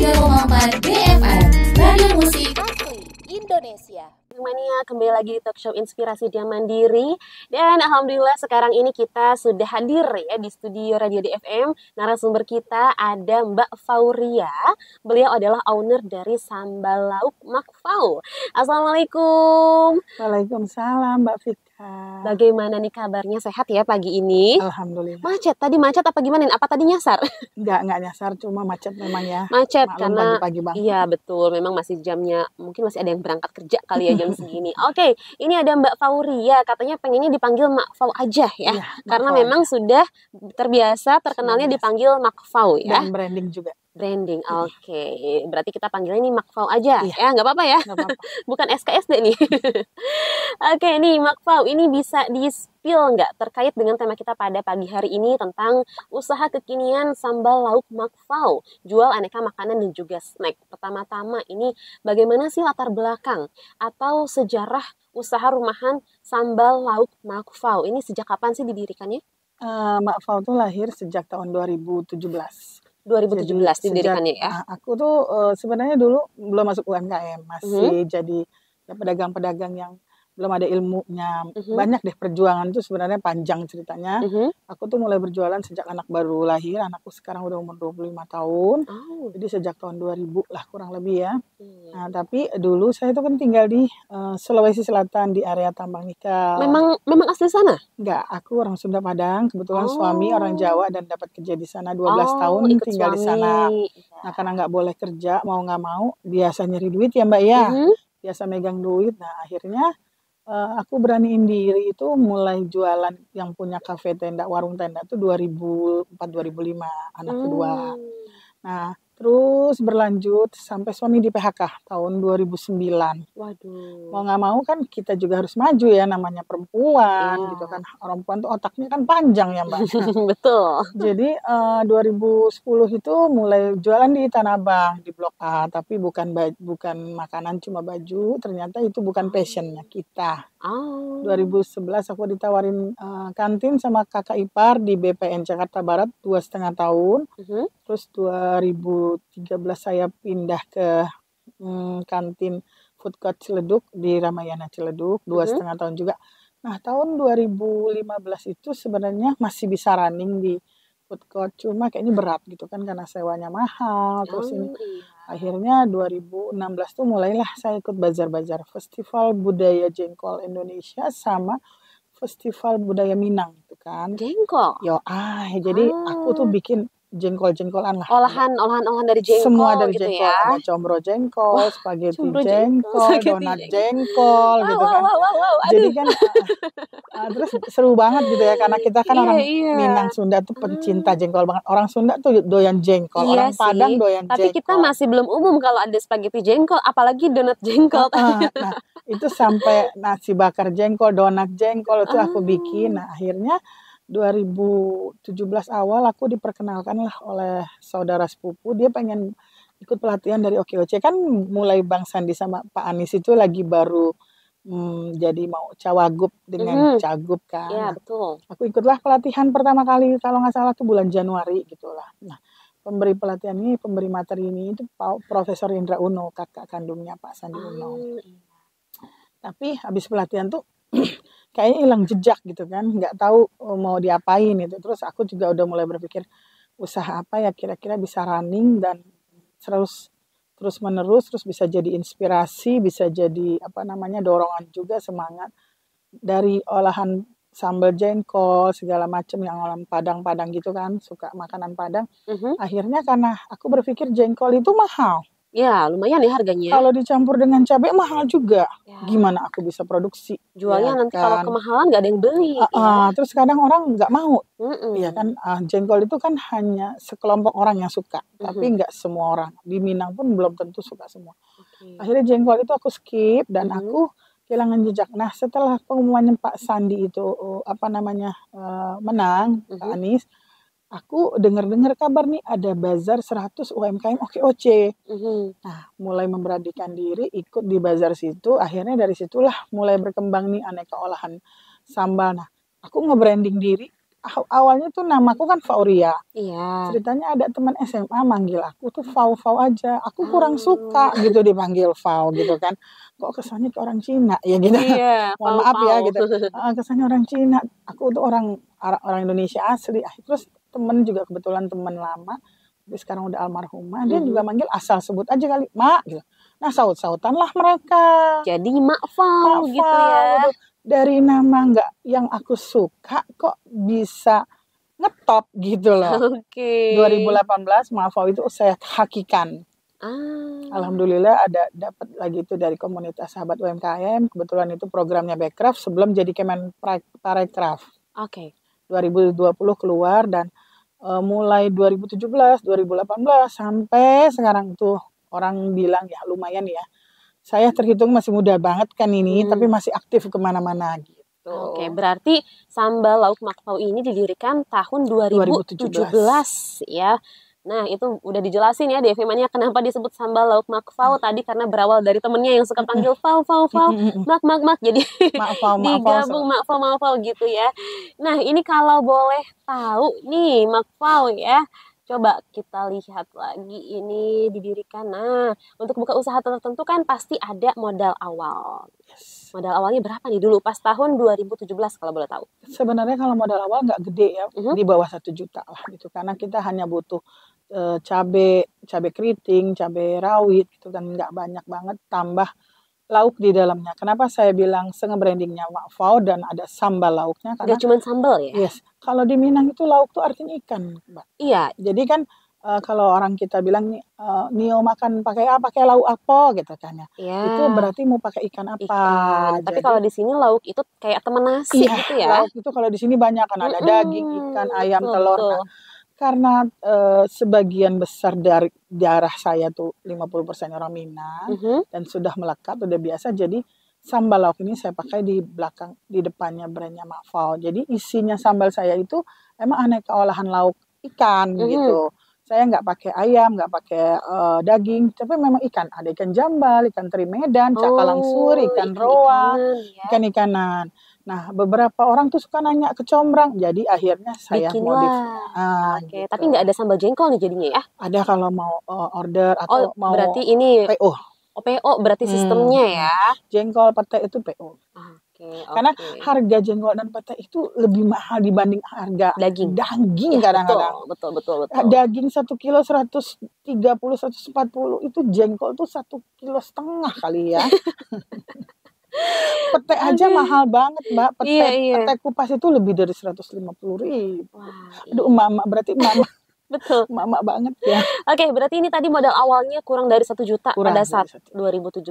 103,4 BFM Radio Musik Indonesia. Mania, kembali lagi di talk show Inspirasi Dia Mandiri. Dan alhamdulillah sekarang ini kita sudah hadir ya di studio Radio DFM. Narasumber kita ada Mbak Fauria. Beliau adalah owner dari Sambal Lauk Makfau. Assalamualaikum. Waalaikumsalam Mbak Vika. Bagaimana nih kabarnya, sehat ya pagi ini? Alhamdulillah. Macet, tadi macet apa gimana? Apa tadi nyasar? Enggak nyasar, cuma macet memang ya. Macet Maklum karena pagi-pagi banget. iya betul, memang masih jamnya, mungkin masih ada yang berangkat kerja kali ya jam segini. Oke, ini ada Mbak Fauria, katanya pengennya dipanggil Makfau aja ya, Iya, karena Makfau memang aja. sudah terbiasa terkenalnya Sudah biasa. dipanggil Makfau ya. Dan branding juga. Branding, oke. Berarti kita panggilnya ini Makfau aja Iya. ya, nggak apa-apa ya. Enggak apa-apa. Bukan SKSD nih. Oke nih Makfau, ini bisa di-spill nggak terkait dengan tema kita pada pagi hari ini tentang usaha kekinian Sambal Lauk Makfau, jual aneka makanan dan juga snack. Pertama-tama ini bagaimana sih latar belakang atau sejarah usaha rumahan Sambal Lauk Makfau? Ini sejak kapan sih didirikannya? Makfau tuh lahir sejak tahun 2017. 2017 didirikannya ya? Aku tuh sebenarnya dulu belum masuk UMKM, masih jadi ya, pedagang-pedagang yang belum ada ilmunya. Banyak deh perjuangan itu sebenarnya panjang ceritanya. Aku tuh mulai berjualan sejak anak baru lahir, anakku sekarang udah umur 25 tahun. Oh. Jadi sejak tahun 2000 lah kurang lebih ya. Nah, tapi dulu saya tuh kan tinggal di Sulawesi Selatan di area Tambang Nikel. Memang asli sana? Enggak, aku orang Sunda Padang, kebetulan Oh. suami orang Jawa dan dapat kerja di sana 12 tahun ikut tinggal di suami. sana. Nah, karena nggak boleh kerja, mau nggak mau, biasa nyari duit ya Mbak ya, biasa megang duit. Nah, akhirnya aku beraniin diri itu mulai jualan yang punya kafe tenda, warung tenda itu 2004-2005, anak kedua. Nah, terus berlanjut sampai suami di PHK tahun 2009. Waduh. Mau nggak mau kan kita juga harus maju ya, namanya perempuan Iya. gitu kan. Perempuan tuh otaknya kan panjang ya Mbak. Betul. Jadi 2010 itu mulai jualan di Tanah Abang di Blok A, tapi bukan makanan, cuma baju. Ternyata itu bukan passionnya kita. Oh. 2011 aku ditawarin kantin sama kakak ipar di BPN Jakarta Barat 2,5 tahun. Terus 2013 saya pindah ke kantin food court Ciledug di Ramayana Ciledug 2,5 tahun juga. Nah, tahun 2015 itu sebenarnya masih bisa running di food court, cuma kayaknya berat gitu kan karena sewanya mahal. Terus ini akhirnya 2016 tuh mulailah saya ikut bazar-bazar Festival Budaya Jengkol Indonesia sama Festival Budaya Minang gitu kan. Jengkol. Jadi aku tuh bikin jengkol-jengkolan lah. Olahan dari jengkol. Semua dari gitu jengkol. ya. Ada combro jengkol, spaghetti combro jengkol, spaghetti donat jengkol. jengkol gitu kan. Wow. Jadi kan terus seru banget gitu ya karena kita kan orang Minang Sunda tuh pencinta jengkol banget. Orang Sunda tuh doyan jengkol, Iya orang Padang sih. doyan Tapi jengkol. kita masih belum umum kalau ada spaghetti jengkol, apalagi donat jengkol. Nah, itu sampai nasi bakar jengkol, donat jengkol itu aku bikin. Nah, akhirnya 2017 awal aku diperkenalkan lah oleh saudara sepupu, dia pengen ikut pelatihan dari OKOC. Kan mulai Bang Sandi sama Pak Anies itu lagi baru jadi mau cawagup dengan cagup kan. Iya, betul. Aku ikutlah pelatihan pertama kali kalau nggak salah tuh bulan Januari gitulah. Nah, pemberi pelatihan ini, pemberi materi ini itu Profesor Indra Uno, kakak kandungnya Pak Sandi Uno. Tapi habis pelatihan tuh kayaknya hilang jejak gitu kan, nggak tahu mau diapain itu. Terus aku juga udah mulai berpikir usaha apa ya kira-kira bisa running dan terus menerus, terus bisa jadi inspirasi, bisa jadi dorongan juga, semangat dari olahan sambal jengkol segala macam yang olahan Padang gitu kan, suka makanan Padang. Akhirnya karena aku berpikir jengkol itu mahal. Ya, lumayan ya harganya. Kalau dicampur dengan cabai mahal juga. Gimana aku bisa produksi? Jualnya ya nanti kan? kalau kemahalan nggak ada yang beli. Terus kadang orang nggak mau. Ya kan jengkol itu kan hanya sekelompok orang yang suka, tapi nggak semua orang. Di Minang pun belum tentu suka semua. Akhirnya jengkol itu aku skip dan aku kehilangan jejak. Nah, setelah pengumumannya Pak Sandi itu menang, Pak Anies, aku dengar kabar nih ada bazar 100 UMKM OKOC. Nah, mulai memberanikan diri ikut di bazar situ. Akhirnya dari situlah mulai berkembang nih aneka olahan sambal. Nah, aku nge-branding diri awalnya tuh namaku kan Fauria. Iya. Ceritanya ada teman SMA manggil aku tuh Fau aja. Aku kurang Oh. suka gitu dipanggil Fau gitu kan. Kok kesannya ke orang Cina ya gitu. Iya, Mohon maaf ya Fau. gitu. Kesannya orang Cina. Aku tuh orang Indonesia asli. Terus temen juga kebetulan temen lama. Tapi sekarang udah almarhumah. Dia juga manggil asal sebut aja kali Mak gitu. Nah saut-sautan lah mereka. Jadi Mak Fau gitu Fau, ya. gitu. Dari nama nggak yang aku suka kok bisa ngetop gitu loh. Oke. 2018 Mak Fau itu saya hakikan. Alhamdulillah ada dapat lagi itu dari komunitas sahabat UMKM. Kebetulan itu programnya Backcraft sebelum jadi Kemenparekraf. Oke. 2020 keluar dan mulai 2017, 2018 sampai sekarang tuh orang bilang ya lumayan ya. Saya terhitung masih muda banget kan ini, tapi masih aktif kemana-mana gitu. Oke, berarti sambal lauk Mak Fau ini didirikan tahun 2017 ya. Nah, itu udah dijelasin ya DV Mania kenapa disebut sambal lauk Mak Fau tadi karena berawal dari temennya yang suka panggil Fau, Mak. Jadi digabung Mak Fau gitu ya. Nah, ini kalau boleh tahu nih Mak Fau ya. Coba kita lihat lagi ini didirikan. Nah, untuk buka usaha tertentu kan pasti ada modal awal. Modal awalnya berapa nih dulu pas tahun 2017 kalau boleh tahu? Sebenarnya kalau modal awal nggak gede ya, di bawah 1 juta lah gitu. Karena kita hanya butuh cabai keriting, cabai rawit gitu kan, nggak banyak banget, tambah lauk di dalamnya. Kenapa saya bilang brandingnya Mak Fau dan ada sambal lauknya? Karena nggak cuma sambal ya? Yes, kalau di Minang itu lauk tuh artinya ikan, Mbak. Iya. Jadi kan kalau orang kita bilang Nio makan pakai apa? Pakai lauk apa gitu kan ya. Iya. Itu berarti mau pakai ikan apa? Ikan. Tapi kalau di sini lauk itu kayak temen nasi gitu ya? Lauk itu kalau di sini banyak kan ada daging, ikan, ayam, telur. Nah, karena sebagian besar dari darah saya tuh 50% orang Minang dan sudah melekat, udah biasa, jadi sambal lauk ini saya pakai di depannya brandnya Mak Fau. Jadi isinya sambal saya itu emang aneka olahan lauk ikan gitu. Saya nggak pakai ayam, nggak pakai daging, tapi memang ikan. Ada ikan jambal, ikan teri Medan, cakalang sur, ikan roa, ikan-ikanan. Nah, beberapa orang tuh suka nanya kecombrang, jadi akhirnya saya modif. Oke, tapi nggak ada sambal jengkol nih jadinya ya? Ada kalau mau order atau mau berarti ini PO. PO berarti sistemnya ya? Jengkol pete itu PO. Karena harga jengkol dan pete itu lebih mahal dibanding harga daging kadang-kadang. Betul. Daging 1 kilo 130, 140, itu jengkol tuh 1,5 kilo kali ya. Pete aja mahal banget, Mbak. Pete kupas itu lebih dari 150.000. Aduh, emak-emak, berarti emak-emak. Betul. Emak-emak banget ya. Oke, berarti ini tadi modal awalnya kurang dari 1 juta pada saat 2017.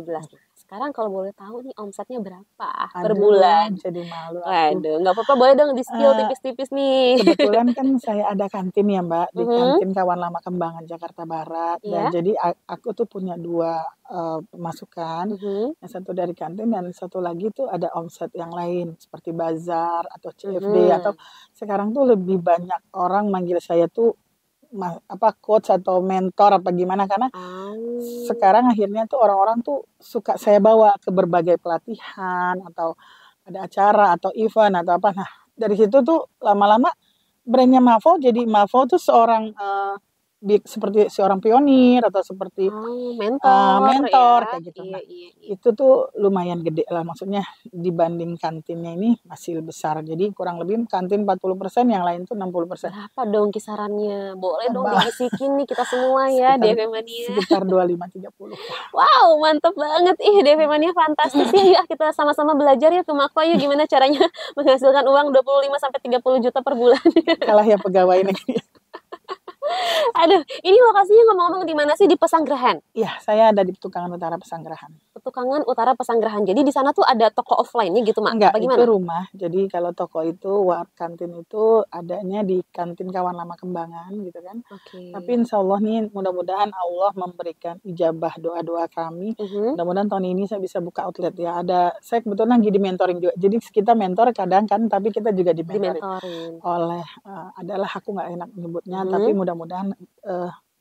Sekarang kalau boleh tahu nih omsetnya berapa per bulan? Jadi malu aku. Waduh, nggak apa-apa, boleh dong di-spill tipis-tipis nih. Kebetulan kan saya ada kantin ya, Mbak, di kantin Kawan Lama Kembangan Jakarta Barat. Dan jadi aku tuh punya 2 pemasukan. Yang satu dari kantin dan satu lagi tuh ada omset yang lain seperti bazar atau CFD atau sekarang tuh lebih banyak orang manggil saya tuh coach atau mentor apa gimana, karena sekarang akhirnya tuh orang-orang tuh suka saya bawa ke berbagai pelatihan atau ada acara atau event atau apa. Nah, dari situ tuh lama-lama brandnya Mak Fau jadi Mak Fau tuh seorang seperti seorang pionir atau seperti mentor kayak gitu. Nah, itu tuh lumayan gede lah, maksudnya dibanding kantinnya ini masih besar. Jadi kurang lebih kantin 40%, yang lain tuh 60%. Berapa dong kisarannya? Boleh dong dibisikin nih kita semua ya, DV Mania. Sekitar 25-30. Wow, mantep banget. DV Mania fantastis ya. Yuk kita sama-sama belajar ya ke Mak Fau yuk gimana caranya menghasilkan uang 25-30 juta per bulan. Kalah ya pegawai negeri. Aduh, ini lokasinya ngomong-ngomong di mana sih? Di Pesanggerahan? Iya, saya ada di Petukangan Utara Pesanggerahan. Petukangan Utara Pesanggerahan. Jadi di sana tuh ada toko offline-nya gitu, Mak? Enggak, itu rumah. Jadi kalau toko itu, kantin itu adanya di kantin Kawan Lama Kembangan gitu kan. Tapi insya Allah nih, mudah-mudahan Allah memberikan ijabah doa-doa kami. Mudah-mudahan tahun ini saya bisa buka outlet ya. Saya kebetulan lagi di mentoring juga. Jadi kita mentor kadang kan, tapi kita juga dimentoring oleh adalah aku nggak enak nyebutnya, tapi mudah-mudahan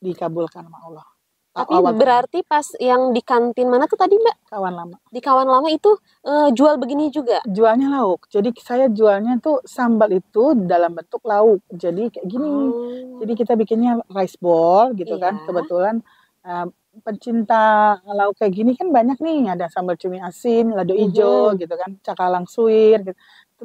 dikabulkan sama Allah. Tapi awal tahun. berarti pas yang di kantin mana tuh tadi Mbak? Kawan lama. Di Kawan Lama itu jual begini juga? Jualnya lauk. Jadi saya jualnya tuh sambal itu dalam bentuk lauk. Jadi kayak gini. Jadi kita bikinnya rice ball gitu kan. Iya. Kebetulan pencinta lauk kayak gini kan banyak nih. Ada sambal cumi asin, lado ijo gitu kan. Cakalang suwir gitu.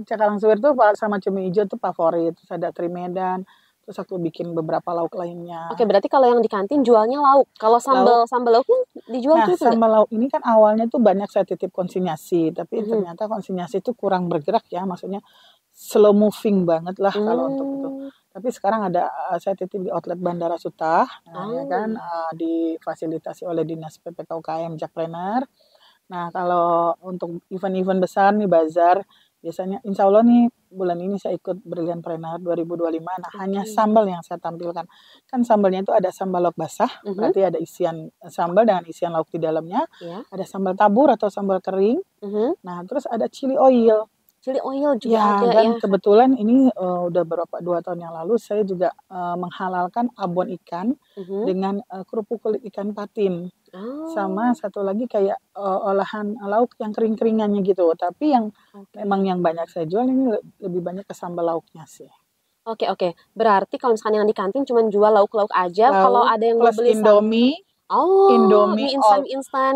Cakalang suwir tuh sama cumi ijo tuh favorit. Terus ada teri Medan. Terus aku bikin beberapa lauk lainnya. Oke, berarti kalau yang di kantin jualnya lauk. Kalau sambal lauknya dijual Nah, juga nggak? sambal lauk ini kan awalnya tuh banyak saya titip konsinyasi, tapi ternyata konsinyasi itu kurang bergerak ya, maksudnya slow moving banget lah kalau untuk itu. Tapi sekarang ada saya titip di outlet Bandara Suta, ya kan, difasilitasi oleh Dinas PPK UKM Jakpreneur. Nah, kalau untuk event-event besar nih bazar, biasanya insya Allah nih bulan ini saya ikut Brilliantpreneur 2025. Nah, hanya sambal yang saya tampilkan. Kan sambalnya itu ada sambal lauk basah, berarti ada isian sambal dengan isian lauk di dalamnya. Ada sambal tabur atau sambal kering. Nah, terus ada chili oil. Chili oil juga Ya, ada dan ya. kebetulan ini udah 2 tahun yang lalu saya juga menghalalkan abon ikan dengan kerupuk kulit ikan patin. Sama satu lagi kayak olahan lauk yang kering-keringannya gitu. Tapi yang memang yang banyak saya jual ini lebih banyak ke sambal lauknya sih. Oke. Berarti kalau misalkan yang di kantin cuma jual lauk-lauk aja. Kalau ada yang mau plus beli Indomie. Indomie instan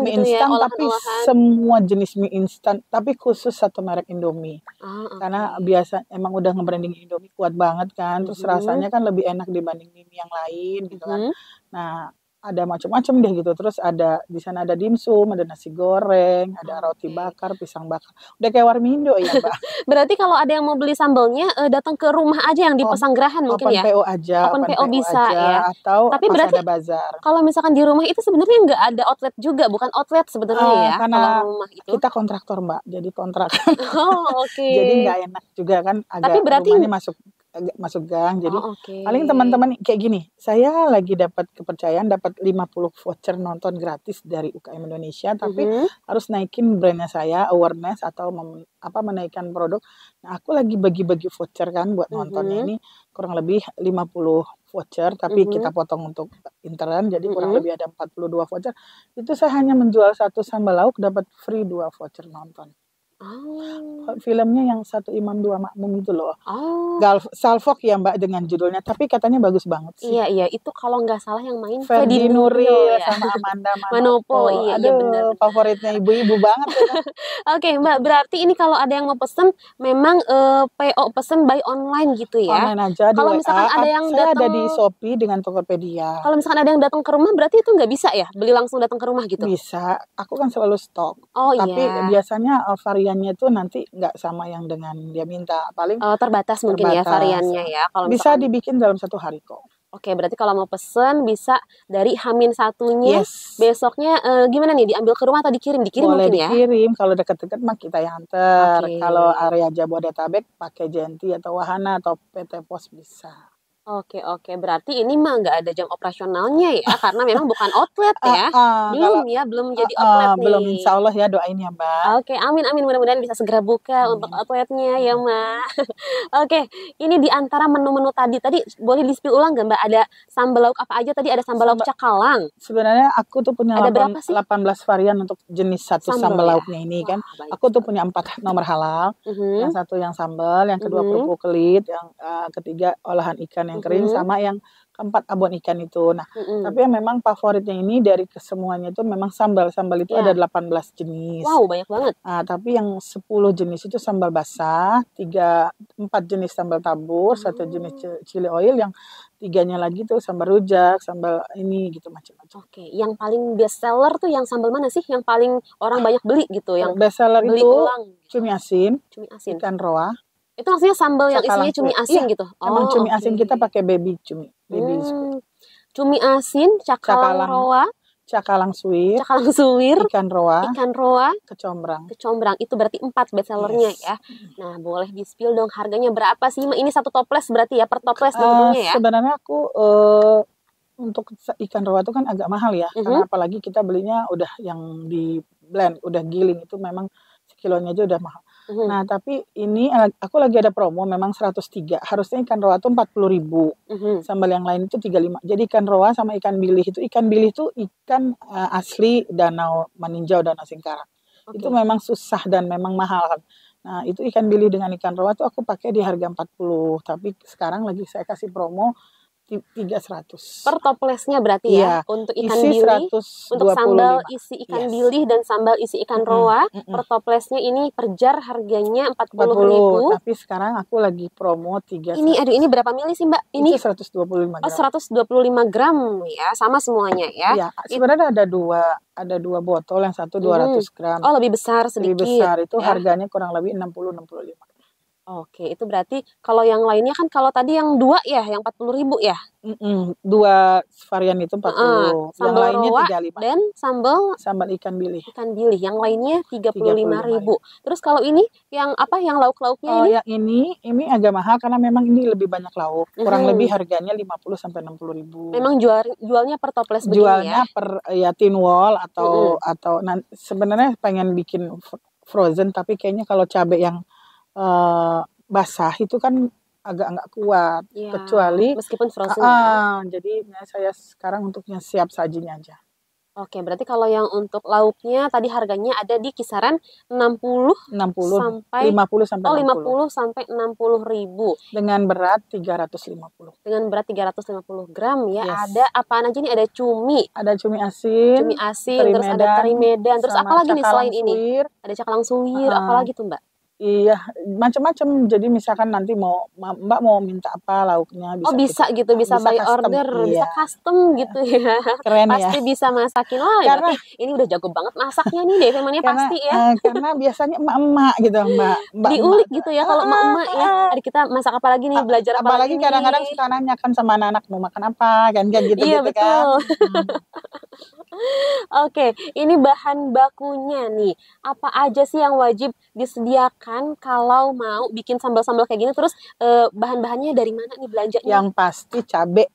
mie gitu ya, instan, tapi olahan-olahan. semua jenis mie instan, tapi khusus satu merek Indomie. Karena biasa emang udah nge-branding Indomie kuat banget kan, terus rasanya kan lebih enak dibanding mie yang lain gitu kan. Nah, ada macam-macam deh gitu. Terus ada di sana ada dimsum, ada nasi goreng, ada roti bakar, pisang bakar. Udah kayak Warmindo ya, Mbak. Berarti kalau ada yang mau beli sambalnya datang ke rumah aja yang di Pesanggerahan mungkin Open ya. PO aja, Open PO bisa aja, ya. atau Tapi pas berarti ada bazar. kalau misalkan di rumah itu sebenarnya nggak ada outlet juga, bukan outlet sebenarnya ya. Karena kalau rumah itu. kita kontraktor, Mbak, jadi kontrakan. Oke. Jadi nggak enak juga kan, Tapi agak berarti rumahnya masuk gang. Jadi paling teman-teman kayak gini, saya lagi dapat kepercayaan, dapat 50 voucher nonton gratis dari UKM Indonesia, tapi harus naikin brandnya saya, awareness atau menaikkan produk. Nah, aku lagi bagi-bagi voucher kan buat nontonnya ini kurang lebih 50 voucher, tapi kita potong untuk intern, jadi kurang lebih ada 42 voucher. Itu saya hanya menjual satu sambal lauk, dapat free 2 voucher nonton. Filmnya yang Satu Imam Dua Makmum itu loh. Salfok ya Mbak dengan judulnya, tapi katanya bagus banget sih. Iya, itu kalau nggak salah yang main Ferdi Nuril ya. sama Amanda Manopo. Iya benar. Favoritnya ibu-ibu banget ya. Oke Mbak, berarti ini kalau ada yang mau pesen memang PO pesen by online gitu ya. Online aja di Kalau WA. misalkan ada yang saya datang, ada di Shopee dengan Tokopedia. Kalau misalkan ada yang datang ke rumah berarti itu nggak bisa ya? Beli langsung datang ke rumah gitu? Bisa, aku kan selalu stok. Tapi biasanya variannya itu nanti nggak sama yang dengan dia minta, paling terbatas mungkin ya variannya ya. Kalau bisa dibikin dalam 1 hari kok. Oke, berarti kalau mau pesen bisa dari H-1-nya. Besoknya gimana nih, diambil ke rumah atau dikirim? Boleh mungkin ya? dikirim, kalau deket-deket mah kita yang antar. Kalau area Jabodetabek pakai Jenti atau Wahana atau PT Pos bisa. Oke, berarti ini mah nggak ada jam operasionalnya ya, karena memang bukan outlet ya. Belum jadi outlet nih. Belum, insya Allah ya, doain ya Mbak. Oke, amin, mudah-mudahan bisa segera buka untuk outletnya ya Mbak. Oke, ini di antara menu-menu tadi boleh di-spill ulang nggak Mbak? Ada sambal lauk apa aja tadi? Ada sambal lauk cakalang. Sebenarnya aku tuh punya 18 varian untuk jenis satu sambal lauknya ini kan. Aku tuh punya 4 nomor halal. Yang satu yang sambal, yang kedua kerupuk kulit, yang ketiga olahan ikan yang kering, sama yang keempat abon ikan itu. Nah, tapi yang memang favoritnya ini dari kesemuanya itu memang sambal. Sambal itu ada 18 jenis. Wow, banyak banget. Tapi yang 10 jenis itu sambal basah, 4 jenis sambal tabur, 1 jenis chili oil, yang 3-nya lagi tuh sambal rujak, sambal ini gitu macam-macam. Oke, yang paling best seller tuh yang sambal mana sih? Yang paling orang banyak beli gitu? Yang best seller beli itu ulang. Cumi asin, ikan roa. Itu maksudnya sambal yang isinya cumi asin gitu? Emang cumi asin kita pakai baby cumi. Cumi asin, cakalang roa, cakalang suwir, ikan roa, kecombrang. Itu berarti 4 best sellernya ya. Nah, boleh di-spill dong harganya berapa sih? Ini 1 toples berarti ya, per toples tentunya ya? Sebenarnya aku untuk ikan roa itu kan agak mahal ya, karena apalagi kita belinya udah yang di blend, udah giling, itu memang sekilonya aja udah mahal. Mhm. Nah, tapi ini aku lagi ada promo memang 103. Harusnya ikan roa tuh 40.000. Mhm. Sambal yang lain itu 35. Jadi ikan roa sama ikan bilih itu ikan asli Danau Maninjau, Danau Singkarak. Itu Oke. memang susah dan memang mahal kan. Nah, itu ikan bilih dengan ikan roa tuh aku pakai di harga 40, tapi sekarang lagi saya kasih promo 300. Per toplesnya berarti Iya, ya, untuk ikan isi bilih, untuk sambal 125. isi ikan Yes. bilih dan sambal isi ikan Mm-mm, roa, mm-mm. per toplesnya ini per jar harganya 40, 40.000. tapi sekarang aku lagi promo 300. Ini berapa mili sih Mbak? Ini Itu 125 gram. 125 gram ya, sama semuanya ya. Iya, sebenarnya ada dua botol, yang satu 200 gram. Oh, lebih besar sedikit. Lebih besar, itu ya. harganya kurang lebih 60-65. Oke, itu berarti kalau yang lainnya kan, kalau tadi yang 2 ya, yang 40.000 ya. Dua varian itu 40. Yang Sambal lainnya roa 35. dan sambal ikan bilih. Ikan bilih, yang lainnya 35.000. Terus kalau ini yang apa? Yang lauk-lauknya ini? Yang ini agak mahal karena memang ini lebih banyak lauk. Kurang lebih harganya 50-60.000. Memang jualnya per toples begini ya? Jualnya per tin wall atau sebenarnya pengen bikin frozen, tapi kayaknya kalau cabai yang basah itu kan agak nggak kuat, Ya, kecuali meskipun frozen ya. Jadi saya sekarang untuknya siap sajinya aja. Oke, berarti kalau yang untuk lauknya tadi harganya ada di kisaran 50 sampai 50 sampai 60.000 dengan berat 350. Dengan berat 350 gram ya. Yes. Ada apaan aja nih? Ada cumi. Ada cumi asin, terus ada teri Medan, terus apa lagi nih selain suwir. ini? Ada cakalang suwir, apa lagi tuh Mbak? Iya, macam-macam. Jadi misalkan nanti Mbak mau minta apa lauknya bisa by custom, order, bisa iya. custom gitu ya. Keren pasti ya. bisa masakin. Wah, berarti ini udah jago banget masaknya nih Devi Mania pasti ya. Karena biasanya emak-emak gitu, Mbak. Diulik gitu ya kalau emak-emak ya. Adik kita masak apa lagi nih, belajar apa lagi. Apalagi kadang-kadang suka nanya kan sama anak-anak mau makan apa kan gitu iya, gitu betul. kan. Oke, ini bahan bakunya nih. Apa aja sih yang wajib disediakan kalau mau bikin sambal-sambal kayak gini? Terus bahan-bahannya dari mana nih belanjanya? Yang pasti cabai.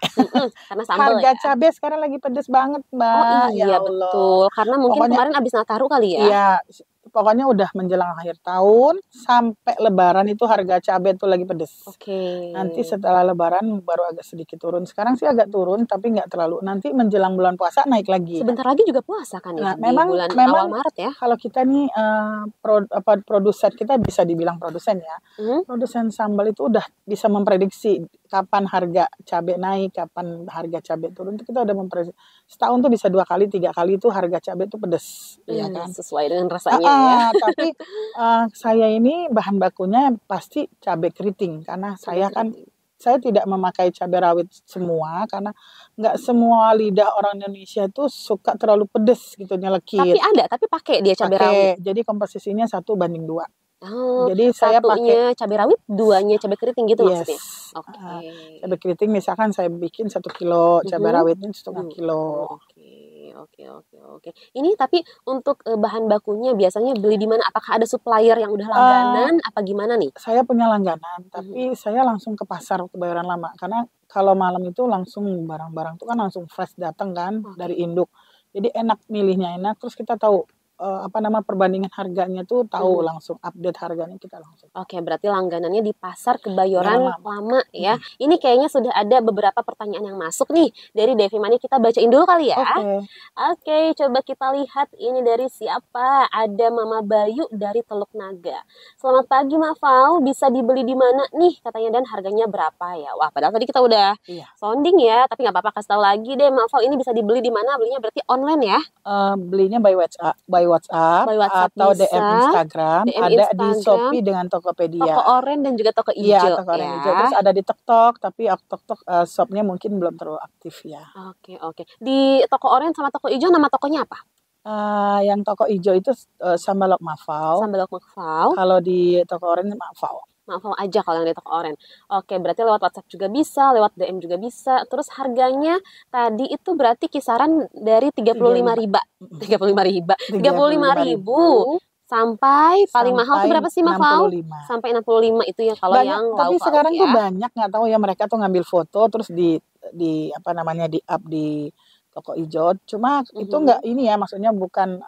Karena sambal Harga ya. cabai sekarang lagi pedes banget, Mbak. Oh iya, betul. Karena mungkin kemarin abis Nataru kali ya. Iya, pokoknya udah menjelang akhir tahun sampai Lebaran itu harga cabai itu lagi pedes. Oke. Nanti setelah Lebaran baru agak sedikit turun. Sekarang sih agak turun tapi nggak terlalu. Nanti menjelang bulan puasa naik lagi. Sebentar lagi juga puasa kan ya? Nah, memang awal Maret ya. Kalau kita nih produsen, kita bisa dibilang produsen ya. Produsen sambal itu udah bisa memprediksi kapan harga cabai naik, kapan harga cabai turun. Itu kita udah memprediksi. Setahun tuh bisa 2 kali, 3 kali itu harga cabai itu pedes, ya kan? Sesuai dengan rasanya ya. Tapi saya ini bahan bakunya pasti cabai keriting karena saya tidak memakai cabai rawit semua karena nggak semua lidah orang Indonesia itu suka terlalu pedes gitu, nyelekit. Tapi pakai dia cabai rawit. Jadi komposisinya 1:2. Oh, jadi saya pakai cabai rawit, 2-nya cabai keriting gitu maksudnya. Oke. Cabai keriting misalkan saya bikin 1 kilo, cabai rawitnya 1,5 kilo. Oke. Ini tapi untuk bahan bakunya biasanya beli di mana? Apakah ada supplier yang udah langganan? Apa gimana nih? Saya punya langganan, tapi saya langsung ke pasar Kebayoran Lama karena kalau malam itu langsung barang-barang itu kan langsung fresh datang kan dari induk. Jadi milihnya enak, terus kita tahu perbandingan harganya tuh tahu langsung, update harganya kita langsung. Oke, berarti langganannya di pasar Kebayoran Lama ya. Ini kayaknya sudah ada beberapa pertanyaan yang masuk nih dari Devi Mania, kita bacain dulu kali ya. Oke, coba kita lihat ini dari siapa? Ada Mama Bayu dari Teluk Naga. Selamat pagi Mak Fau, bisa dibeli di mana nih katanya dan harganya berapa ya? Wah, padahal tadi kita udah sounding ya, tapi nggak apa-apa, kasih tahu lagi deh Mak Fau, ini bisa dibeli di mana? Belinya berarti online ya? Belinya by WhatsApp atau bisa. DM Instagram, ada di Shopee dengan Tokopedia. Toko Oren dan juga Toko Ijo. Iya, Toko Oren Ijo. Terus ada di TikTok, tapi TikTok shopnya mungkin belum terlalu aktif ya. Oke. Di Toko Oren sama Toko Ijo nama tokonya apa? Yang Toko Ijo itu Sambal Lauk Mak Fau. Kalau di Toko Oren Mak Fau. Mak Fau aja kalau yang di Toko Oren. Oke, berarti lewat WhatsApp juga bisa, lewat DM juga bisa. Terus harganya tadi itu berarti kisaran dari 35.000. 35.000 sampai paling mahal tuh berapa sih Mak Fau? Sampai 65 itu ya kalau banyak, yang tapi sekarang ya. Tuh banyak, nggak tahu ya, mereka tuh ngambil foto terus di up di toko ijo. Cuma itu nggak ini ya, maksudnya bukan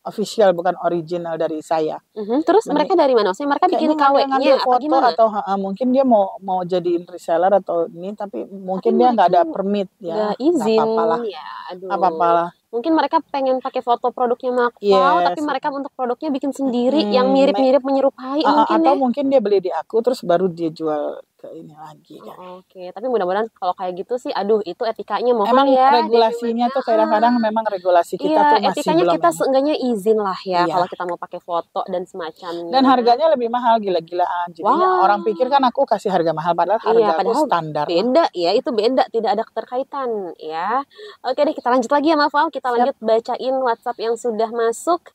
official, bukan original dari saya. Terus mereka dari mana? Maksudnya mereka bikin Kayaknya ngambil KW-nya apa foto gimana? atau mungkin dia mau jadiin reseller atau ini, tapi mungkin dia nggak ada permit ya. Nggak izin apa-apalah. ya, aduh. Apa-apalah. Mungkin mereka pengen pakai foto produknya Makfau, Yes. tapi mereka untuk produknya bikin sendiri yang mirip-mirip menyerupai mungkin atau ya. mungkin dia beli di aku terus baru dia jual ke ini lagi kan. Oke, tapi mudah-mudahan kalau kayak gitu sih, aduh itu etikanya mohon Emang ya. regulasinya tuh kadang-kadang memang regulasi kita Iya, tuh masih etikanya belum kita enak. seenggaknya izin lah ya Iya. kalau kita mau pakai foto dan semacamnya. Dan harganya lebih mahal, gila-gilaan. Jadinya Wah. orang pikir kan aku kasih harga mahal, padahal harga aku padahal standar. beda ya, itu beda, tidak ada keterkaitan ya. Oke deh, kita lanjut lagi ya Makfau, kita lanjut bacain WhatsApp yang sudah masuk.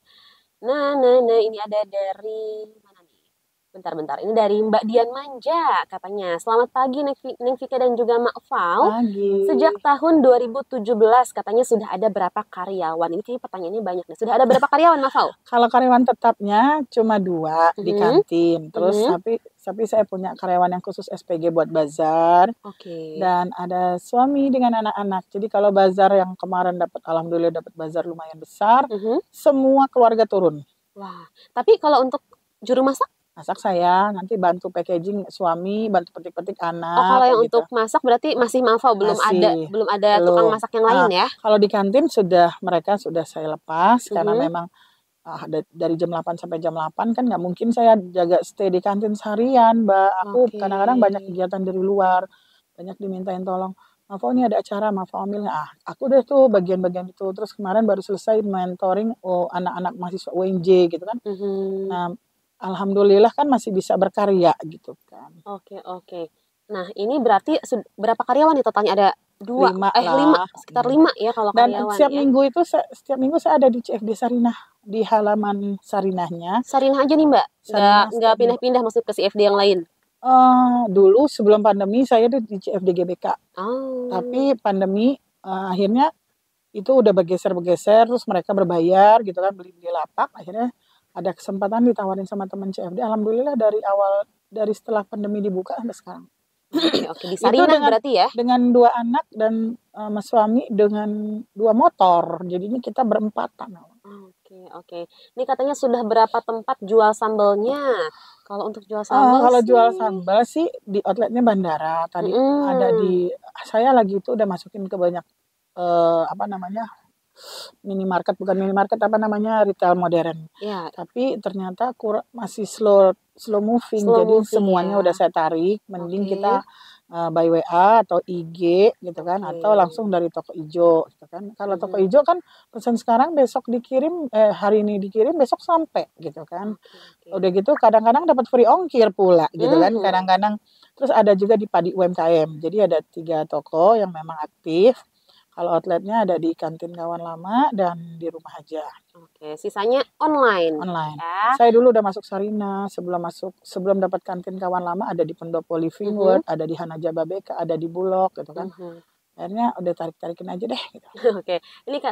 Nah, ini ada dari mana nih? Bentar, ini dari Mbak Dian Manja katanya. Selamat pagi Neng Vika dan juga Makfau. Pagi. Sejak tahun 2017 katanya sudah ada berapa karyawan? Ini kayaknya pertanyaannya banyak nih. Sudah ada berapa karyawan Makfau? Kalau karyawan tetapnya cuma 2 di kantin. Terus tapi saya punya karyawan yang khusus SPG buat bazar. Oke. Dan ada suami dengan anak-anak. Jadi kalau bazar yang kemarin alhamdulillah dapat bazar lumayan besar, semua keluarga turun. Wah, tapi kalau untuk juru masak saya, nanti bantu packaging suami, bantu petik-petik anak. Oh, kalau yang gitu. untuk masak berarti masih Makfau, belum ada tukang masak yang lain ya? Kalau di kantin mereka sudah saya lepas karena memang dari jam 8 sampai jam 8 kan nggak mungkin saya stay di kantin seharian, Mbak. Aku kadang-kadang banyak kegiatan dari luar, banyak dimintain tolong. Makfau ini ada acara, Makfau ambilnya. Aku deh tuh bagian-bagian itu. Terus kemarin baru selesai mentoring anak-anak mahasiswa UNJ gitu kan. Nah, alhamdulillah kan masih bisa berkarya gitu kan. Oke. Nah, ini berarti berapa karyawan nih totalnya? Ada 5, sekitar 5 ya kalau karyawan. Dan setiap minggu saya ada di CFD Sarinah, di halaman Sarinahnya. Sarinah aja nih Mbak? Nggak pindah-pindah maksud ke CFD yang lain? Dulu sebelum pandemi saya di CFD GBK. Tapi pandemi akhirnya itu udah bergeser, terus mereka berbayar gitu kan, beli lapak. Akhirnya ada kesempatan ditawarin sama teman CFD. Alhamdulillah dari setelah pandemi dibuka sampai sekarang. Oke. Di Sarinah berarti ya? Dengan 2 anak dan mas suami dengan 2 motor. Jadinya kita berempatan. Oke. Ini katanya sudah berapa tempat jual sambalnya? Kalau untuk jual sambal kalau jual sambal sih di outletnya Bandara. Tadi ada saya lagi itu udah masukin ke banyak minimarket, retail modern. Ya. Tapi ternyata masih slow moving. Jadi semuanya udah saya tarik. Mending kita by WA atau IG gitu kan, atau langsung dari toko ijo gitu kan. Kalau toko ijo kan pesan sekarang besok dikirim, hari ini dikirim besok sampai gitu kan. Udah gitu kadang-kadang dapat free ongkir pula gitu kan. Kadang-kadang terus ada juga di Padi UMKM. Jadi ada 3 toko yang memang aktif. Kalau outletnya ada di kantin kawan lama dan di rumah aja. Oke, sisanya online. Ya. Saya dulu udah masuk Sarinah, sebelum dapat kantin kawan lama ada di Pendopo Living World, ada di Hanaja Babeka, ada di Bulog gitu kan. Akhirnya udah tarik-tarikin aja deh gitu. Oke. Ini Kak,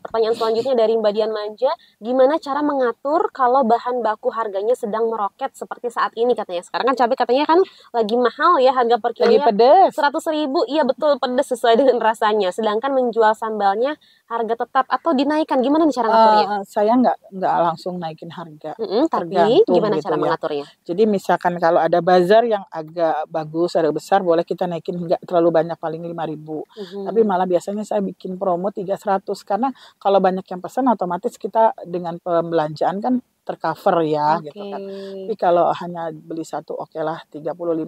pertanyaan selanjutnya dari Mbak Dian Manja, gimana cara mengatur kalau bahan baku harganya sedang meroket seperti saat ini katanya. Sekarang kan cabai katanya kan lagi mahal ya, harga per kilonya. Lagi pedes. 100.000, iya betul, pedes sesuai dengan rasanya. Sedangkan menjual sambalnya harga tetap atau dinaikkan, gimana nih cara ngaturnya? Saya nggak langsung naikin harga. Tapi gimana cara mengaturnya? Jadi misalkan kalau ada bazar yang agak bagus, ada besar, boleh kita naikin nggak terlalu banyak, paling 5.000. Tapi malah biasanya saya bikin promo 300 karena kalau banyak yang pesan otomatis kita dengan pembelanjaan kan tercover ya gitu kan. Tapi kalau hanya beli satu lah 35-40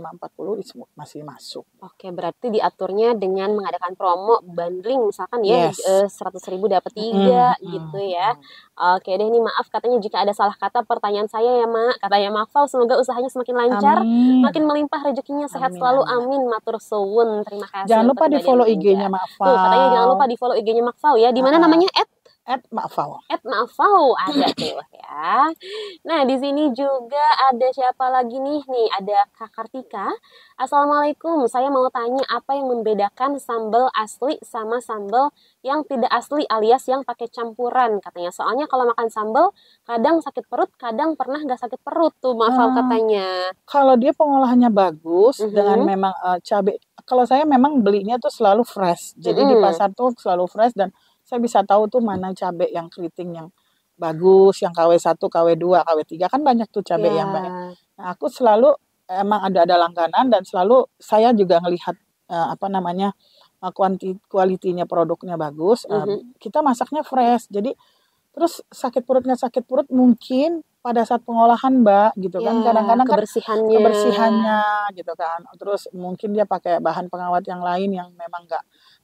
masih masuk. Oke, berarti diaturnya dengan mengadakan promo bundling misalkan ya, 100.000 dapat 3 gitu ya. Oke deh, ini maaf katanya jika ada salah kata pertanyaan saya ya Mak. Katanya Makfau, semoga usahanya semakin lancar, makin melimpah rezekinya, sehat selalu, amin. Matur suwun, terima kasih. Jangan lupa di follow IG-nya Makfau. Katanya jangan lupa di follow IG-nya Makfau ya. Di mana namanya? @ma'fau. @ma'fau ada tuh ya. Nah, di sini juga ada siapa lagi nih? Nih, ada Kak Kartika. Assalamualaikum, saya mau tanya apa yang membedakan sambal asli sama sambal yang tidak asli alias yang pakai campuran katanya. Soalnya kalau makan sambal kadang sakit perut, kadang pernah nggak sakit perut tuh Ma'fau katanya. Kalau dia pengolahannya bagus dengan Mhm. memang cabai. Kalau saya memang belinya tuh selalu fresh. Jadi di pasar tuh selalu fresh dan saya bisa tahu tuh mana cabai yang keriting yang bagus, yang KW1, KW2, KW3 kan banyak tuh cabai yang baik. Ya. Nah, aku selalu emang ada langganan dan selalu saya juga ngelihat kualitinya produknya bagus. Kita masaknya fresh. Jadi terus sakit perut mungkin pada saat pengolahan Mbak gitu kan. Ya, Kadang-kadang kan kebersihannya gitu kan. Terus mungkin dia pakai bahan pengawet yang lain yang memang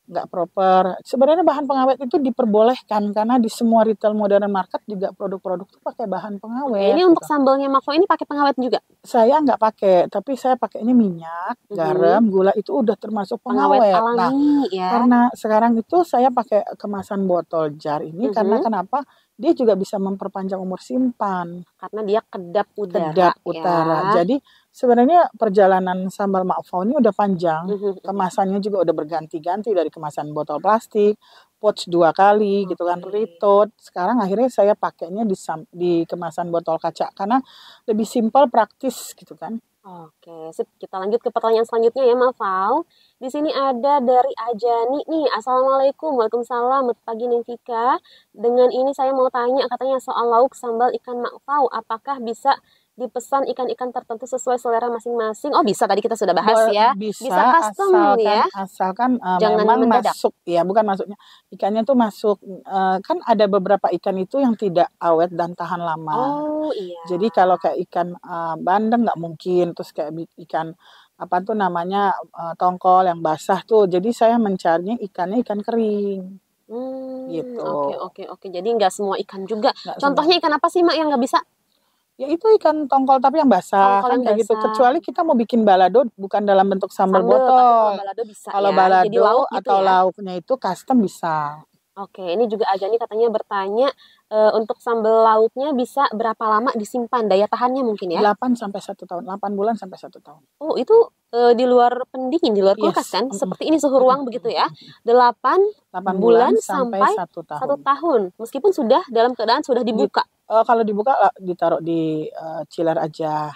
nggak proper. Sebenarnya bahan pengawet itu diperbolehkan karena di semua retail modern market juga produk-produk itu pakai bahan pengawet. Ini untuk sambalnya Ma'fau ini pakai pengawet juga? Saya nggak pakai, tapi saya pakainya minyak, garam, gula itu udah termasuk pengawet. Nah, alami ya. karena sekarang itu saya pakai kemasan botol jar ini karena kenapa? Dia juga bisa memperpanjang umur simpan. Karena dia kedap udara. Ya. Jadi sebenarnya perjalanan sambal Ma'fau ini udah panjang. Kemasannya juga udah berganti-ganti dari kemasan botol plastik, pouch 2 kali gitu kan, retot. Sekarang akhirnya saya pakainya di kemasan botol kaca karena lebih simpel, praktis gitu kan. Oke, sip. Kita lanjut ke pertanyaan selanjutnya ya, Ma'fau. Di sini ada dari Ajani nih. Assalamualaikum, waalaikumsalam. Selamat pagi Nifika. Dengan ini saya mau tanya katanya soal lauk sambal ikan Ma'fau. Apakah bisa dipesan ikan-ikan tertentu sesuai selera masing-masing? Oh bisa, tadi kita sudah bahas ya. Bisa custom asalkan Jangan memang mendadak. masuk ya, bukan maksudnya ikannya tuh masuk kan ada beberapa ikan itu yang tidak awet dan tahan lama. Oh iya. Jadi kalau kayak ikan bandeng nggak mungkin, terus kayak ikan apa tuh namanya tongkol yang basah tuh. Jadi saya mencarinya ikannya ikan kering. Gitu. Oke. Jadi nggak semua ikan juga. Nggak Contohnya ikan apa sih Mak yang nggak bisa? Ya itu ikan tongkol tapi yang basah Tongkol kan yang kayak gitu. basah. Kecuali kita mau bikin balado bukan dalam bentuk sambal Tapi botol. kalau balado bisa Kalau ya. balado Jadi lauk gitu atau ya. lauknya itu custom bisa. Oke, ini juga Ajani katanya bertanya untuk sambal lauknya bisa berapa lama disimpan? Daya tahannya mungkin ya? 8 sampai 1 tahun, 8 bulan sampai 1 tahun. Oh, itu di luar pendingin, di luar kulkas kan? Seperti ini suhu ruang begitu ya. 8 bulan sampai 1 tahun. 1 tahun. Meskipun sudah dalam keadaan sudah dibuka. Kalau dibuka ditaruh di chiller aja.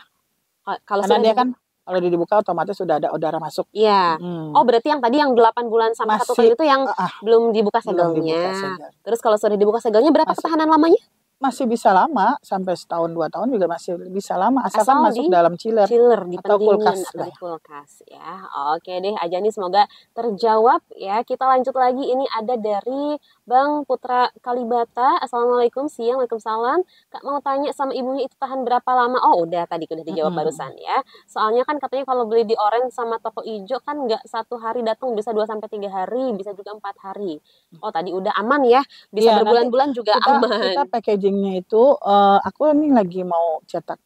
Kalau Karena sudah dia kan kalau dibuka otomatis sudah ada udara masuk. Iya. Oh, berarti yang tadi yang 8 bulan sampai 1 tahun itu yang belum dibuka segelnya. Terus kalau sudah dibuka segelnya berapa ketahanan lamanya? Masih bisa lama, sampai 1 tahun 2 tahun juga masih bisa lama asalkan masuk dalam chiller di atau pendingin kulkas. atau di kulkas ya. Oke deh Ajani, semoga terjawab ya. Kita lanjut lagi, ini ada dari Bang Putra Kalibata. Assalamualaikum, siang. Waalaikumsalam. Kak mau tanya sama ibunya itu tahan berapa lama? Oh udah tadi udah dijawab barusan ya. Soalnya kan katanya kalau beli di Orange sama toko ijo kan nggak 1 hari datang, bisa 2-3 hari, bisa juga 4 hari. Oh tadi udah aman ya, bisa berbulan-bulan juga aman. Kita packagingnya itu aku ini lagi mau cetak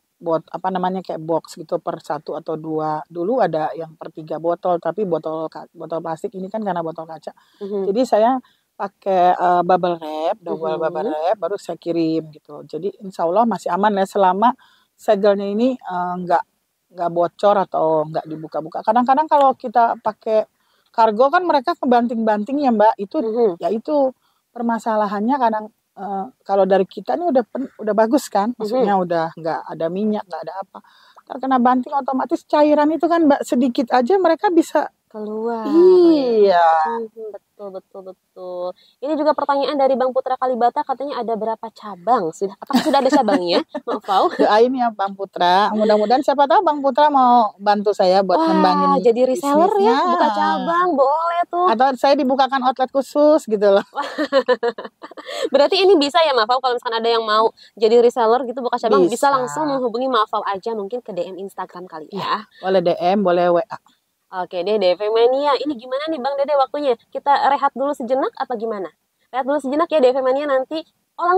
kayak box gitu per 1 atau 2. Dulu ada yang per 3 botol, tapi botol plastik ini kan karena botol kaca. Jadi saya pakai bubble wrap, double bubble wrap baru saya kirim gitu. Jadi insya Allah masih aman ya selama segelnya ini nggak bocor atau nggak dibuka-buka. Kadang-kadang kalau kita pakai kargo kan mereka kebanting-banting ya Mbak, itu ya itu permasalahannya kadang kalau dari kita ini udah bagus kan, maksudnya udah nggak ada minyak, nggak ada apa. Terkena banting otomatis cairan itu kan Mbak sedikit aja mereka bisa keluar. Iya. Betul. Ini juga pertanyaan dari Bang Putra Kalibata, katanya ada berapa cabang? Apakah sudah ada cabangnya? Ma'fau. Doain ya Bang Putra. Mudah-mudahan siapa tahu Bang Putra mau bantu saya buat ngembangin jadi reseller ya, buka cabang, boleh tuh. Atau saya dibukakan outlet khusus gitu loh. Berarti ini bisa ya Ma'fau, kalau misalkan ada yang mau jadi reseller gitu buka cabang, bisa langsung menghubungi Ma'fau aja, mungkin ke DM Instagram kali ya. Boleh DM, boleh WA. Oke deh, DV Mania. Ini gimana nih Bang Dede waktunya? Kita rehat dulu sejenak apa gimana? Rehat dulu sejenak ya DV Mania, nanti. Oh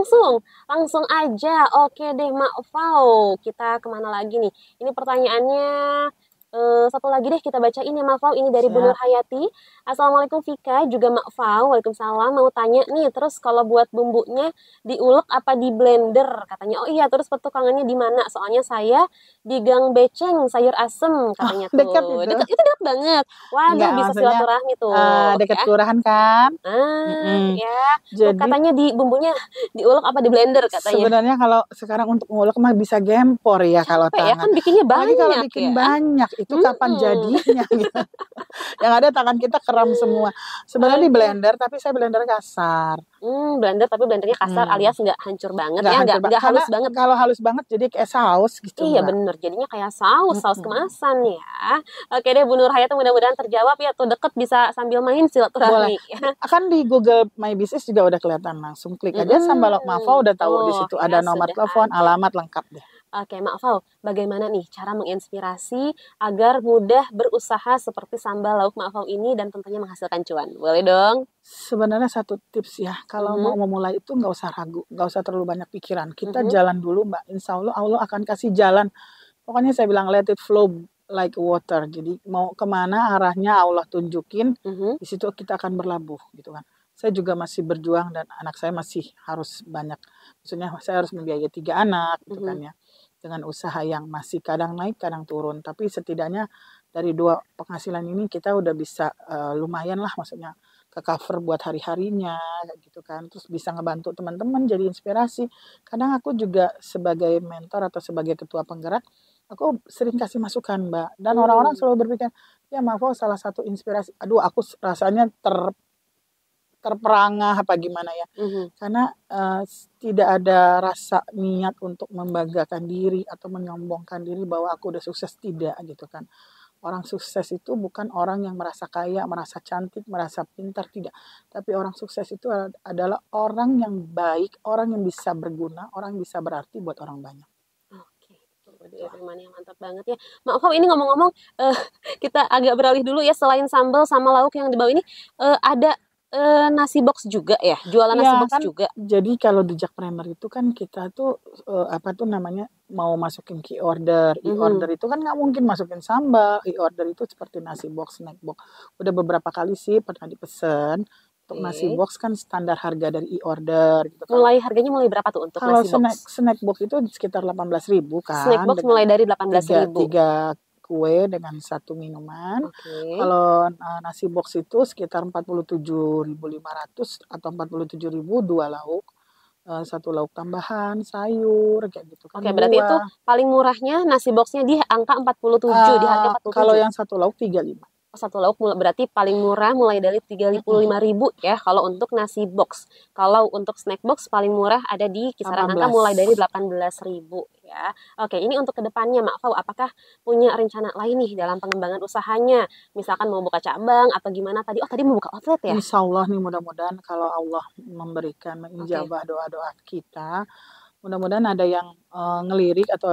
langsung aja. Oke deh Ma'fau. Kita kemana lagi nih? Ini pertanyaannya Satu lagi deh kita bacain ya Mak Fau, ini dari Bu Nur Siap. Hayati. Assalamualaikum Vika, juga Mak Fau. Waalaikumsalam. Mau tanya nih, terus kalau buat bumbunya diulek apa di blender? Katanya, oh iya, terus petukangannya di mana? Soalnya saya di Gang Beceng sayur asem katanya Dekat tuh. itu. Itu dekat banget. Waduh, Enggak, bisa maksudnya silaturahmi tuh dekat ya. kelurahan kan. Ya. Tuh Jadi katanya di bumbunya diulek apa di blender katanya. sebenarnya kalau sekarang untuk ngulek mah bisa gempor ya kalau Capek ya tangan. kan bikinnya Apalagi kalau banyak bikin ya. banyak itu kapan jadinya gitu. Yang ada tangan kita kram semua. Sebenarnya di Oke. blender tapi saya blender kasar. Blender tapi blendernya kasar Mm. alias nggak hancur banget Nggak ya, hancur banget. nggak Karena halus banget. kalau halus banget jadi kayak saus gitu Iya Mbak. bener, jadinya kayak saus Mm-mm. kemasan ya. Oke deh Bu Nur Hayati, mudah-mudahan terjawab ya, tuh deket bisa sambil main Boleh. silaturahmi. Akan di Google My Business juga udah kelihatan langsung. Klik aja Sambal Lauk Mak Fau udah tahu di Oh situ ya ada nomor sudah telepon, ada. alamat lengkap deh. Oke Mak Fau, bagaimana nih cara menginspirasi agar mudah berusaha seperti sambal lauk Mak Fau ini dan tentunya menghasilkan cuan? Boleh dong? Sebenarnya satu tips ya, kalau mau memulai itu nggak usah ragu, nggak usah terlalu banyak pikiran. Kita jalan dulu Mbak, insya Allah Allah akan kasih jalan. Pokoknya saya bilang let it flow like water. Jadi mau kemana arahnya Allah tunjukin, di situ kita akan berlabuh gitu kan. Saya juga masih berjuang dan anak saya masih harus banyak. Maksudnya saya harus membiayai 3 anak gitu kan ya. Dengan usaha yang masih kadang naik kadang turun. Tapi setidaknya dari 2 penghasilan ini kita udah bisa lumayan lah maksudnya ke cover buat hari-harinya gitu kan. Terus bisa ngebantu teman-teman jadi inspirasi. Kadang aku juga sebagai mentor atau sebagai ketua penggerak, aku sering kasih masukan Mbak. Dan orang-orang selalu berpikir, ya Mak Fau salah satu inspirasi. Aduh aku rasanya terperangah apa gimana ya. Karena tidak ada rasa niat untuk membanggakan diri atau menyombongkan diri bahwa aku udah sukses, tidak gitu kan. Orang sukses itu bukan orang yang merasa kaya, merasa cantik, merasa pintar, tidak. Tapi orang sukses itu adalah orang yang baik, orang yang bisa berguna, orang yang bisa berarti buat orang banyak. Oke, waduh Firman yang mantap banget ya. Mak Fau, ini ngomong-ngomong, kita agak beralih dulu ya, selain sambal sama lauk yang di bawah ini, ada nasi box juga ya, jualan nasi Iya box kan, juga. jadi kalau di Jakpreneur itu kan kita tuh apa tuh namanya mau masukin e-order itu kan nggak mungkin masukin sambal. E-order itu seperti nasi box, snack box. Udah beberapa kali sih pernah dipesen. Untuk nasi box kan standar harga dari e-order gitu kan. Harganya mulai berapa tuh untuk Kalau nasi box? snack box itu sekitar 18.000 kan. Snack box mulai dari 18.000. Tiga kue dengan 1 minuman. Kalau nasi box itu sekitar 47.500 atau 47.000 2 lauk. 1 lauk tambahan, sayur kayak gitu kan. Oke, berarti itu paling murahnya nasi boxnya di angka 47, di harga 47. Kalau yang 1 lauk 35. 1 lauk berarti paling murah mulai dari 35.000 ya kalau untuk nasi box. Kalau untuk snack box paling murah ada di kisaran angka mulai dari 18.000 ya. Oke, ini untuk kedepannya Mak Fau, apakah punya rencana lain nih dalam pengembangan usahanya? Misalkan mau buka cabang atau gimana tadi? Oh, tadi mau buka outlet ya? Insya Allah nih mudah-mudahan kalau Allah memberikan menjawab doa-doa kita. Mudah-mudahan ada yang ngelirik atau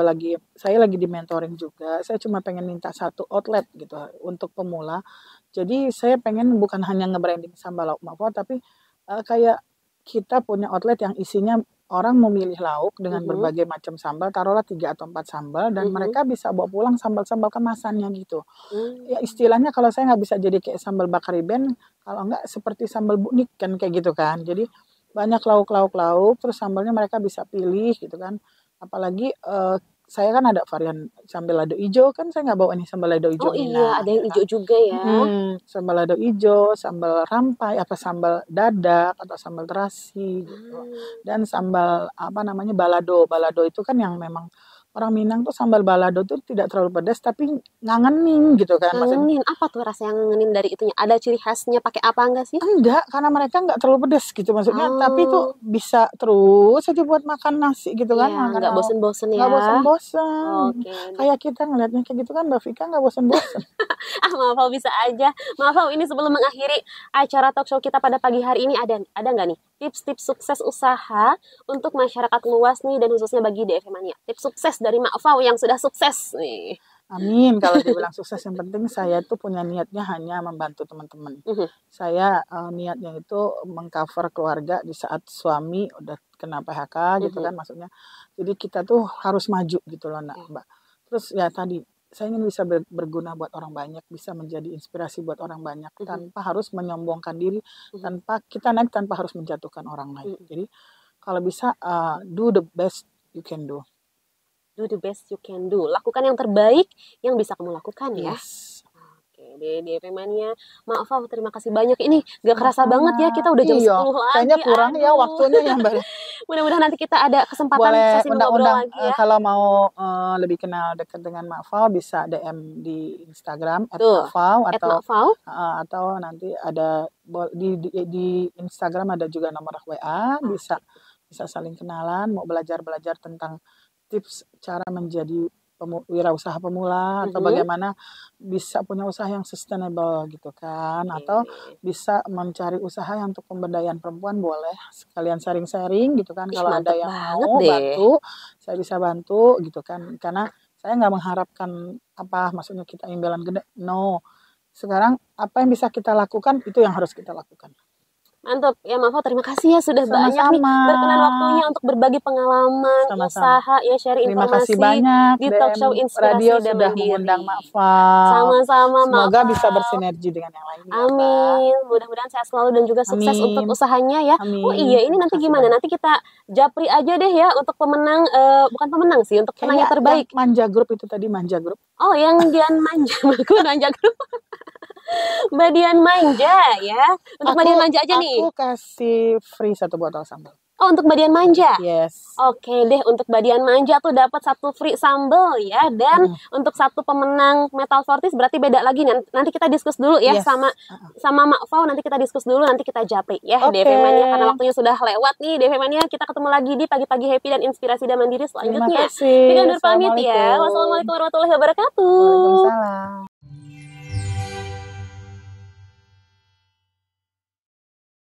saya lagi di mentoring juga. Saya cuma pengen minta 1 outlet gitu untuk pemula. Jadi saya pengen bukan hanya nge-branding sambal lauk Mak Fau, tapi kayak kita punya outlet yang isinya orang memilih lauk dengan berbagai macam sambal, taruhlah 3 atau 4 sambal dan mereka bisa bawa pulang sambal-sambal kemasannya gitu. Ya istilahnya kalau saya nggak bisa jadi kayak sambal bakar iben, kalau nggak seperti sambal bunik kan kayak gitu kan. Jadi banyak lauk, terus sambalnya mereka bisa pilih gitu kan. Apalagi saya kan ada varian sambal lado ijo, kan saya nggak bawa nih sambal lado ijo. Oh iya, ada yang hijau juga ya. Sambal lado ijo, sambal rampai, apa sambal dadak atau sambal terasi gitu. Dan sambal balado. Balado itu kan yang memang orang Minang tuh sambal balado tuh tidak terlalu pedas tapi ngangenin gitu kan. Ngangenin, apa tuh rasa yang ngangenin dari itunya? Ada ciri khasnya pakai apa enggak sih? Enggak, karena mereka enggak terlalu pedas gitu maksudnya. Tapi tuh bisa terus aja buat makan nasi gitu kan. Iya, enggak bosen-bosen ya. Enggak bosen-bosen. Oke. Kayak kita ngelihatnya kayak gitu kan Mbak Vika enggak bosen-bosen. Maaf Fau, bisa aja. Maaf Fau, ini sebelum mengakhiri acara talk show kita pada pagi hari ini ada nggak nih tips-tips sukses usaha untuk masyarakat luas nih dan khususnya bagi DFM Mania? Tips sukses dari Mak Fau yang sudah sukses nih. Amin. Kalau dibilang sukses, yang penting saya tuh punya niatnya hanya membantu teman-teman. Saya niatnya itu mengcover keluarga di saat suami udah kena PHK gitu kan maksudnya. Jadi kita tuh harus maju gitu loh Mbak. Terus ya tadi saya ingin bisa berguna buat orang banyak, bisa menjadi inspirasi buat orang banyak tanpa harus menyombongkan diri, tanpa kita naik tanpa harus menjatuhkan orang lain. Jadi kalau bisa do the best you can do. Do the best you can do. Lakukan yang terbaik yang bisa kamu lakukan ya. Yes. Oke, DDP Mania. Maaf, terima kasih banyak. Ini gak kerasa banget ya, kita udah jam 10 lagi. Kayaknya kurang ya waktunya ya Mbak. Mudah-mudahan nanti kita ada kesempatan boleh sesi ngobrol lagi ya. kalau mau lebih kenal dekat dengan Mak Fau bisa DM di Instagram @makfau atau nanti ada di Instagram ada juga nomor WA, bisa saling kenalan, mau belajar tentang tips cara menjadi wirausaha pemula atau bagaimana bisa punya usaha yang sustainable gitu kan, atau bisa mencari usaha yang untuk pemberdayaan perempuan, boleh sekalian sharing gitu kan. Kalau ada yang mau bantu, saya bisa bantu gitu kan, karena saya nggak mengharapkan maksudnya kita imbalan gede, no. Sekarang apa yang bisa kita lakukan itu yang harus kita lakukan. Mantap ya Mak Fau, terima kasih ya sudah banyak nih berkenan waktunya untuk berbagi pengalaman, usaha ya, share informasi banyak, di talk show Inspirasi Radio dan sudah Mandiri. mengundang Mak Fau. Sama-sama Mak Fau. Semoga bisa bersinergi dengan yang lain. Amin. Mudah-mudahan sehat selalu dan juga sukses untuk usahanya ya. Amin. Oh iya, ini nanti gimana? Nanti kita japri aja deh ya untuk pemenang, bukan pemenang sih, untuk penanya terbaik. Manja Group itu tadi, Manja Group. Oh, yang Dian Manja, Manja Group. Mbak Dian Manja ya. Untuk Mbak Dian Manja aja nih. Aku kasih free 1 botol sambal. Oh, untuk Mbak Dian Manja? Yes. Oke deh, untuk Mbak Dian Manja tuh dapat 1 free sambal ya. Dan untuk 1 pemenang Metal Fortis berarti beda lagi. Nanti kita diskus dulu ya sama Mak Fau. Nanti kita diskus dulu, nanti kita japri ya. DP Mania, karena waktunya sudah lewat nih. DP Mania, kita ketemu lagi di Pagi-Pagi Happy dan Inspirasi dan Mandiri selanjutnya. Terima kasih. Kita undur pamit ya. Wassalamualaikum warahmatullahi wabarakatuh. Waalaikumsalam.